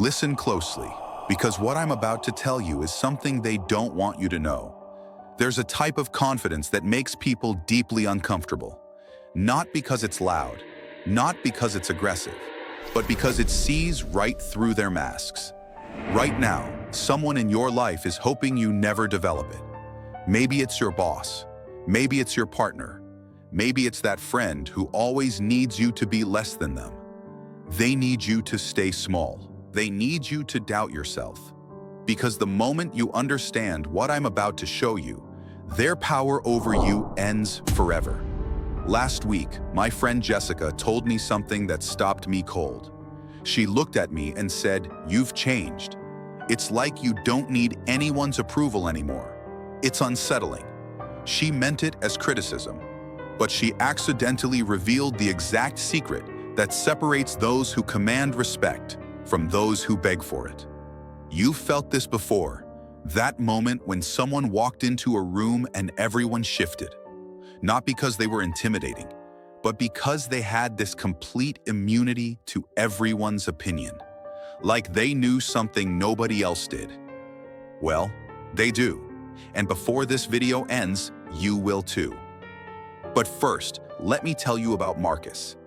Listen closely, because what I'm about to tell you is something they don't want you to know. There's a type of confidence that makes people deeply uncomfortable. Not because it's loud, not because it's aggressive, but because it sees right through their masks. Right now, someone in your life is hoping you never develop it. Maybe it's your boss, maybe it's your partner, maybe it's that friend who always needs you to be less than them. They need you to stay small. They need you to doubt yourself. Because the moment you understand what I'm about to show you, their power over you ends forever. Last week, my friend Jessica told me something that stopped me cold. She looked at me and said, "You've changed. It's like you don't need anyone's approval anymore." It's unsettling. She meant it as criticism, but she accidentally revealed the exact secret that separates those who command respect from those who beg for it. You've felt this before, that moment when someone walked into a room and everyone shifted. Not because they were intimidating, but because they had this complete immunity to everyone's opinion. Like they knew something nobody else did. Well, they do. And before this video ends, you will too. But first, let me tell you about Marcus.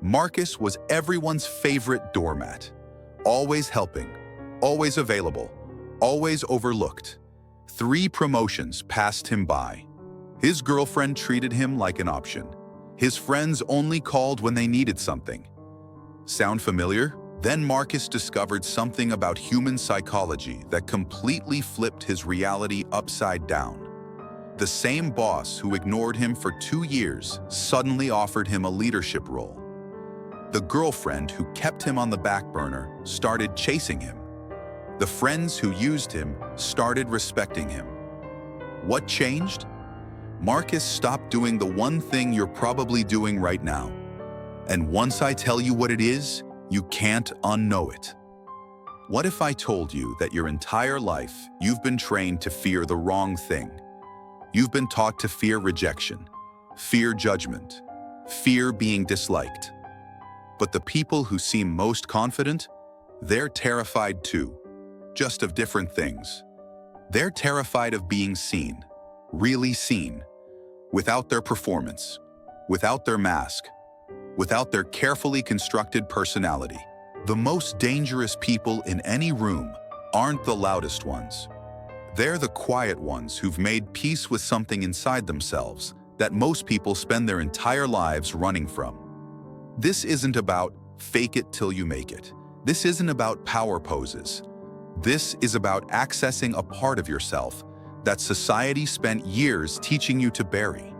Marcus was everyone's favorite doormat. Always helping, always available, always overlooked. 3 promotions passed him by. His girlfriend treated him like an option. His friends only called when they needed something. Sound familiar? Then Marcus discovered something about human psychology that completely flipped his reality upside down. The same boss who ignored him for 2 years suddenly offered him a leadership role. The girlfriend who kept him on the back burner started chasing him. The friends who used him started respecting him. What changed? Marcus stopped doing the one thing you're probably doing right now. And once I tell you what it is, you can't unknow it. What if I told you that your entire life you've been trained to fear the wrong thing? You've been taught to fear rejection, fear judgment, fear being disliked. But the people who seem most confident, they're terrified too, just of different things. They're terrified of being seen, really seen, without their performance, without their mask, without their carefully constructed personality. The most dangerous people in any room aren't the loudest ones. They're the quiet ones who've made peace with something inside themselves that most people spend their entire lives running from. This isn't about fake it till you make it. This isn't about power poses. This is about accessing a part of yourself that society spent years teaching you to bury.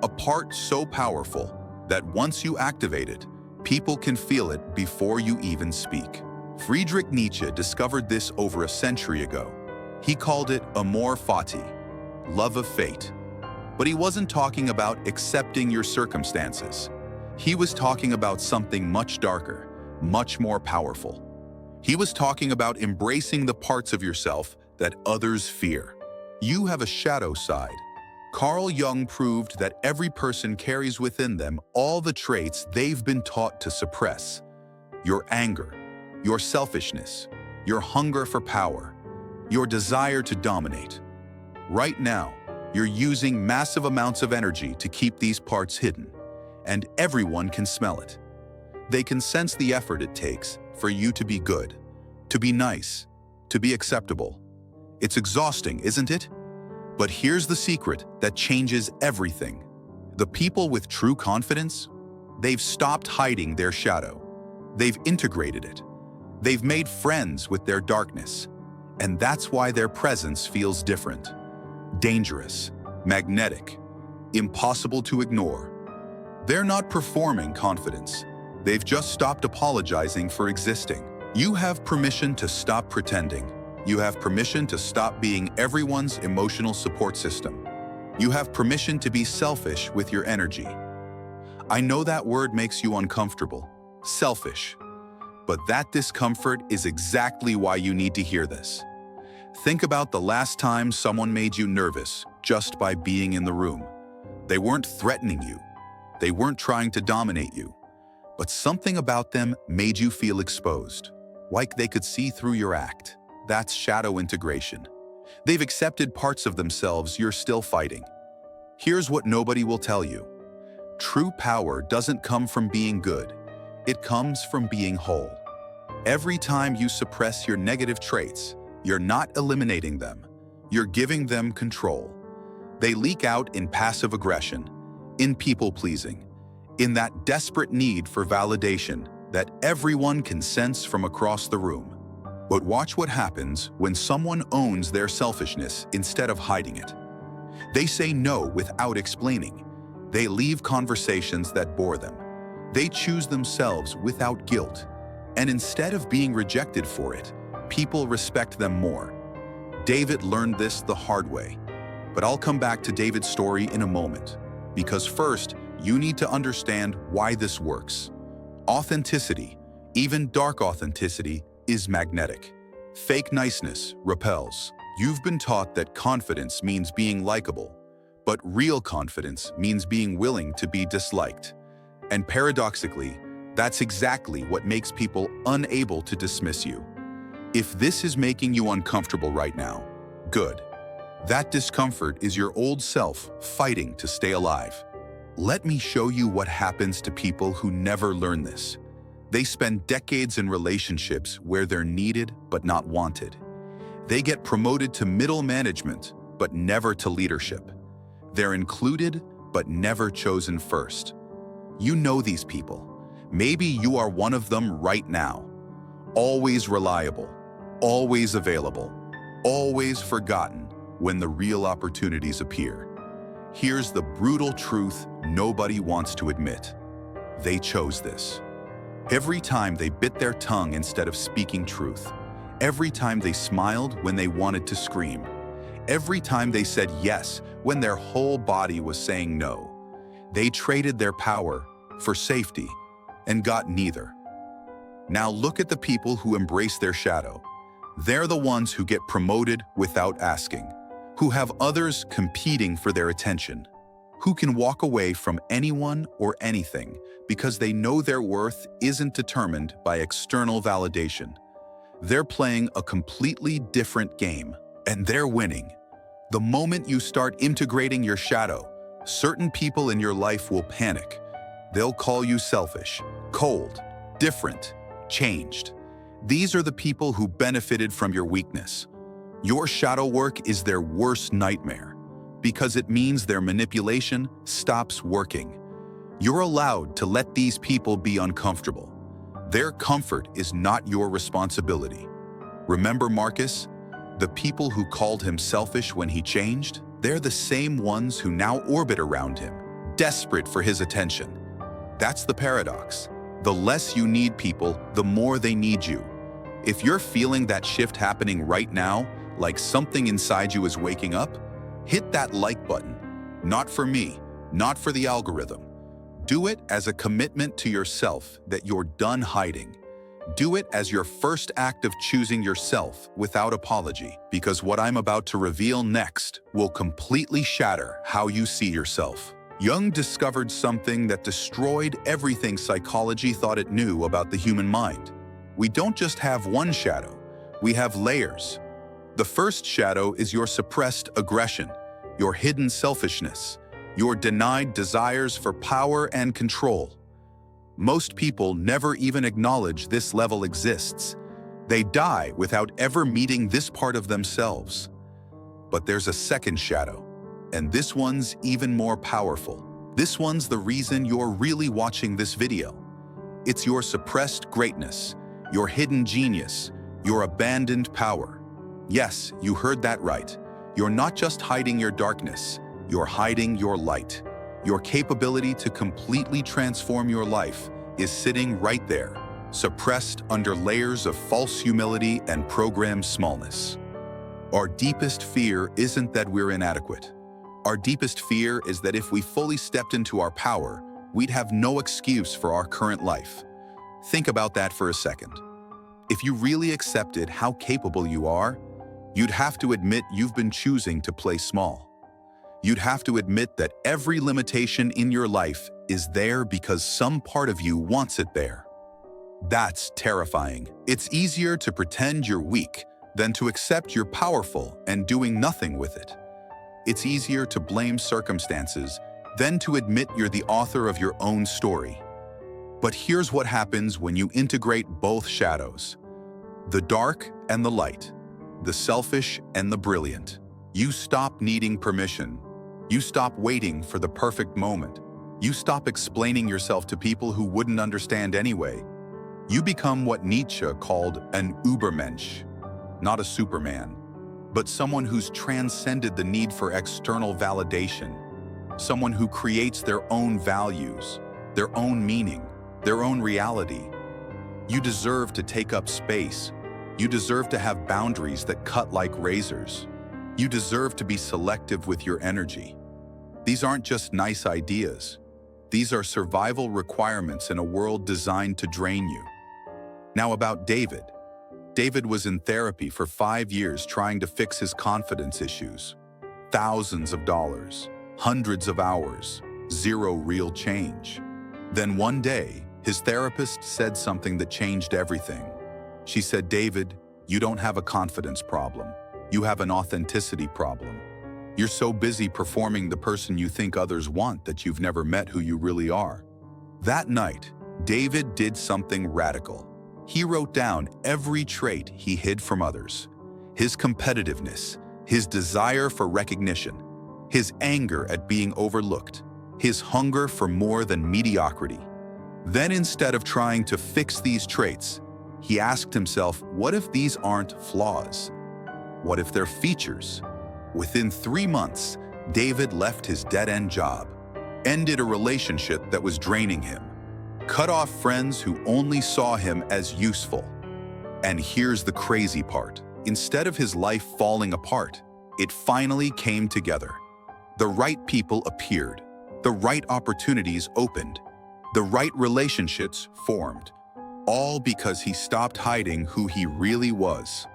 A part so powerful that once you activate it, people can feel it before you even speak. Friedrich Nietzsche discovered this over a century ago. He called it amor fati, love of fate. But he wasn't talking about accepting your circumstances. He was talking about something much darker, much more powerful. He was talking about embracing the parts of yourself that others fear. You have a shadow side. Carl Jung proved that every person carries within them all the traits they've been taught to suppress. Your anger, your selfishness, your hunger for power, your desire to dominate. Right now, you're using massive amounts of energy to keep these parts hidden, and everyone can smell it. They can sense the effort it takes for you to be good, to be nice, to be acceptable. It's exhausting, isn't it? But here's the secret that changes everything. The people with true confidence, they've stopped hiding their shadow. They've integrated it. They've made friends with their darkness. And that's why their presence feels different. Dangerous, magnetic, impossible to ignore. They're not performing confidence. They've just stopped apologizing for existing. You have permission to stop pretending. You have permission to stop being everyone's emotional support system. You have permission to be selfish with your energy. I know that word makes you uncomfortable, selfish, but that discomfort is exactly why you need to hear this. Think about the last time someone made you nervous just by being in the room. They weren't threatening you. They weren't trying to dominate you. But something about them made you feel exposed. like they could see through your act. That's shadow integration. They've accepted parts of themselves you're still fighting. Here's what nobody will tell you. True power doesn't come from being good. It comes from being whole. Every time you suppress your negative traits, you're not eliminating them. You're giving them control. They leak out in passive aggression, in people-pleasing, in that desperate need for validation that everyone can sense from across the room. But watch what happens when someone owns their selfishness instead of hiding it. They say no without explaining. They leave conversations that bore them. They choose themselves without guilt. And instead of being rejected for it, people respect them more. David learned this the hard way. But I'll come back to David's story in a moment. Because first, you need to understand why this works. Authenticity, even dark authenticity, is magnetic. Fake niceness repels. You've been taught that confidence means being likable, but real confidence means being willing to be disliked. And paradoxically, that's exactly what makes people unable to dismiss you. If this is making you uncomfortable right now, good. That discomfort is your old self fighting to stay alive. Let me show you what happens to people who never learn this. They spend decades in relationships where they're needed but not wanted. They get promoted to middle management but never to leadership. They're included but never chosen first. You know these people. Maybe you are one of them right now. Always reliable, always available, always forgotten when the real opportunities appear. Here's the brutal truth nobody wants to admit. They chose this. Every time they bit their tongue instead of speaking truth. Every time they smiled when they wanted to scream. Every time they said yes when their whole body was saying no. They traded their power for safety and got neither. Now look at the people who embrace their shadow. They're the ones who get promoted without asking, who have others competing for their attention, who can walk away from anyone or anything because they know their worth isn't determined by external validation. They're playing a completely different game, and they're winning. The moment you start integrating your shadow, certain people in your life will panic. They'll call you selfish, cold, different, changed. These are the people who benefited from your weakness. Your shadow work is their worst nightmare because it means their manipulation stops working. You're allowed to let these people be uncomfortable. Their comfort is not your responsibility. Remember Marcus? The people who called him selfish when he changed? They're the same ones who now orbit around him, desperate for his attention. That's the paradox. The less you need people, the more they need you. If you're feeling that shift happening right now, like something inside you is waking up, hit that like button. Not for me, not for the algorithm. Do it as a commitment to yourself that you're done hiding. Do it as your first act of choosing yourself without apology, because what I'm about to reveal next will completely shatter how you see yourself. Jung discovered something that destroyed everything psychology thought it knew about the human mind. We don't just have one shadow, we have layers. The first shadow is your suppressed aggression, your hidden selfishness, your denied desires for power and control. Most people never even acknowledge this level exists. They die without ever meeting this part of themselves. But there's a second shadow, and this one's even more powerful. This one's the reason you're really watching this video. It's your suppressed greatness, your hidden genius, your abandoned power. Yes, you heard that right. You're not just hiding your darkness, you're hiding your light. Your capability to completely transform your life is sitting right there, suppressed under layers of false humility and programmed smallness. Our deepest fear isn't that we're inadequate. Our deepest fear is that if we fully stepped into our power, we'd have no excuse for our current life. Think about that for a second. If you really accepted how capable you are, you'd have to admit you've been choosing to play small. You'd have to admit that every limitation in your life is there because some part of you wants it there. That's terrifying. It's easier to pretend you're weak than to accept you're powerful and doing nothing with it. It's easier to blame circumstances than to admit you're the author of your own story. But here's what happens when you integrate both shadows: the dark and the light, the selfish and the brilliant. You stop needing permission. You stop waiting for the perfect moment. You stop explaining yourself to people who wouldn't understand anyway. You become what Nietzsche called an Übermensch, not a Superman, but someone who's transcended the need for external validation, someone who creates their own values, their own meaning, their own reality. You deserve to take up space. You deserve to have boundaries that cut like razors. You deserve to be selective with your energy. These aren't just nice ideas. These are survival requirements in a world designed to drain you. Now about David. David was in therapy for 5 years trying to fix his confidence issues. Thousands of dollars, hundreds of hours, zero real change. Then one day, his therapist said something that changed everything. She said, "David, you don't have a confidence problem. You have an authenticity problem. You're so busy performing the person you think others want that you've never met who you really are." That night, David did something radical. He wrote down every trait he hid from others: his competitiveness, his desire for recognition, his anger at being overlooked, his hunger for more than mediocrity. Then instead of trying to fix these traits, he asked himself, what if these aren't flaws? What if they're features? Within 3 months, David left his dead-end job, ended a relationship that was draining him, cut off friends who only saw him as useful. And here's the crazy part. Instead of his life falling apart, it finally came together. The right people appeared. The right opportunities opened. The right relationships formed. All because he stopped hiding who he really was.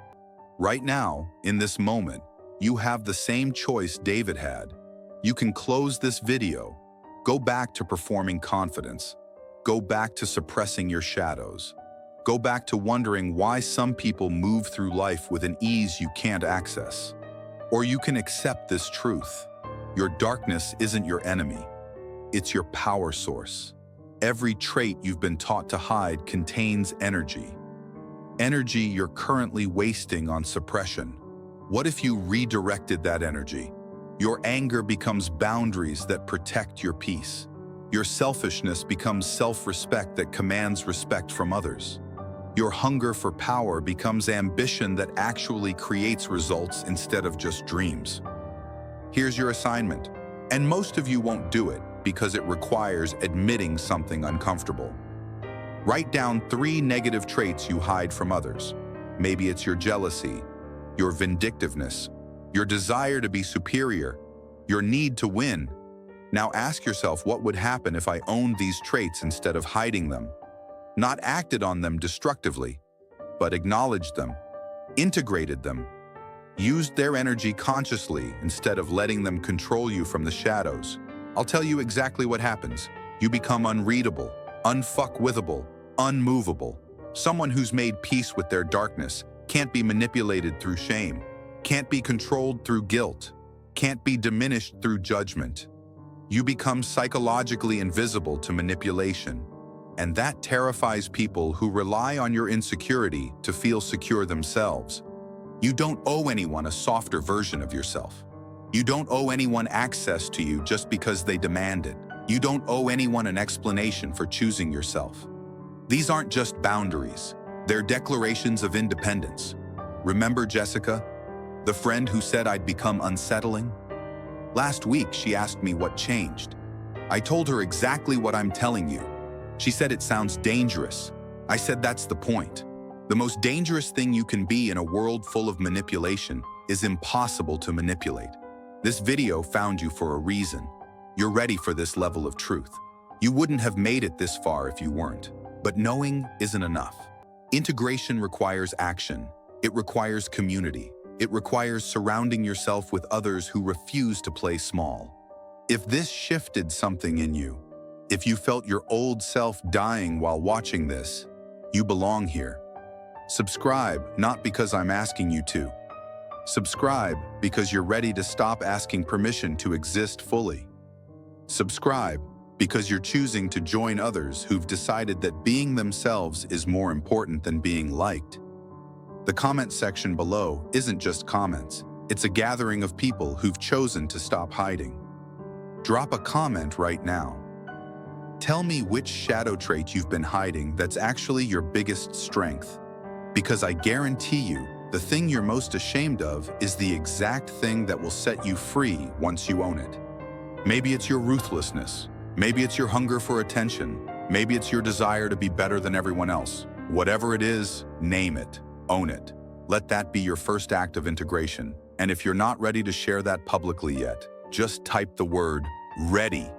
Right now, in this moment, you have the same choice David had. You can close this video, go back to performing confidence, go back to suppressing your shadows, go back to wondering why some people move through life with an ease you can't access. Or you can accept this truth. Your darkness isn't your enemy. It's your power source. Every trait you've been taught to hide contains energy. Energy you're currently wasting on suppression. What if you redirected that energy? Your anger becomes boundaries that protect your peace. Your selfishness becomes self-respect that commands respect from others. Your hunger for power becomes ambition that actually creates results instead of just dreams. Here's your assignment, and most of you won't do it because it requires admitting something uncomfortable. Write down 3 negative traits you hide from others. Maybe it's your jealousy, your vindictiveness, your desire to be superior, your need to win. Now ask yourself, what would happen if I owned these traits instead of hiding them? Not acted on them destructively, but acknowledged them, integrated them, used their energy consciously instead of letting them control you from the shadows. I'll tell you exactly what happens. You become unreadable, unfuckwithable, unmovable. Someone who's made peace with their darkness can't be manipulated through shame, can't be controlled through guilt, can't be diminished through judgment. You become psychologically invisible to manipulation, and that terrifies people who rely on your insecurity to feel secure themselves. You don't owe anyone a softer version of yourself. You don't owe anyone access to you just because they demand it. You don't owe anyone an explanation for choosing yourself. These aren't just boundaries. They're declarations of independence. Remember Jessica, the friend who said I'd become unsettling? Last week, she asked me what changed. I told her exactly what I'm telling you. She said it sounds dangerous. I said that's the point. The most dangerous thing you can be in a world full of manipulation is impossible to manipulate. This video found you for a reason. You're ready for this level of truth. You wouldn't have made it this far if you weren't. But knowing isn't enough. Integration requires action. It requires community. It requires surrounding yourself with others who refuse to play small. If this shifted something in you, if you felt your old self dying while watching this, You belong here. Subscribe, not because I'm asking you to. Subscribe because you're ready to stop asking permission to exist fully. Subscribe because you're choosing to join others who've decided that being themselves is more important than being liked. The comment section below isn't just comments. It's a gathering of people who've chosen to stop hiding. Drop a comment right now. Tell me which shadow trait you've been hiding that's actually your biggest strength. Because I guarantee you, the thing you're most ashamed of is the exact thing that will set you free once you own it. Maybe it's your ruthlessness. Maybe it's your hunger for attention. Maybe it's your desire to be better than everyone else. Whatever it is, name it. Own it. Let that be your first act of integration. And if you're not ready to share that publicly yet, just type the word ready.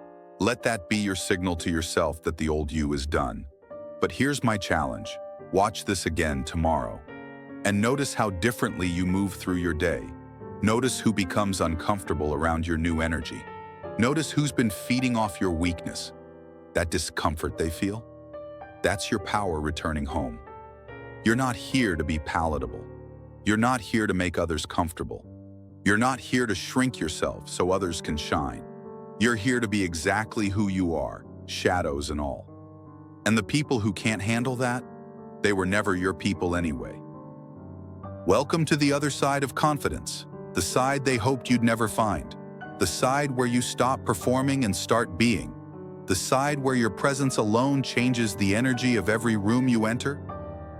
Let that be your signal to yourself that the old you is done. But here's my challenge. Watch this again tomorrow. And notice how differently you move through your day. Notice who becomes uncomfortable around your new energy. Notice who's been feeding off your weakness. That discomfort they feel? That's your power returning home. You're not here to be palatable. You're not here to make others comfortable. You're not here to shrink yourself so others can shine. You're here to be exactly who you are, shadows and all. And the people who can't handle that, they were never your people anyway. Welcome to the other side of confidence, the side they hoped you'd never find, the side where you stop performing and start being, the side where your presence alone changes the energy of every room you enter.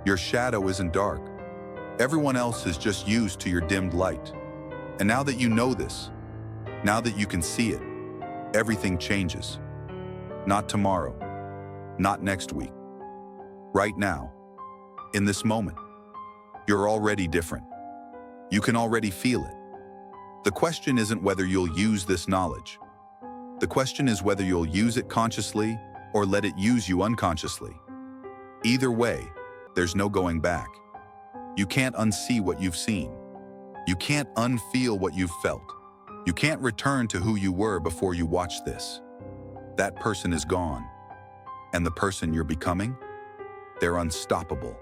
Your shadow isn't dark. Everyone else is just used to your dimmed light. And now that you know this, now that you can see it, everything changes. Not tomorrow, not next week. Right now, in this moment, you're already different. You can already feel it. The question isn't whether you'll use this knowledge. The question is whether you'll use it consciously or let it use you unconsciously. Either way, there's no going back. You can't unsee what you've seen. You can't unfeel what you've felt. You can't return to who you were before you watch this. That person is gone. And the person you're becoming? They're unstoppable.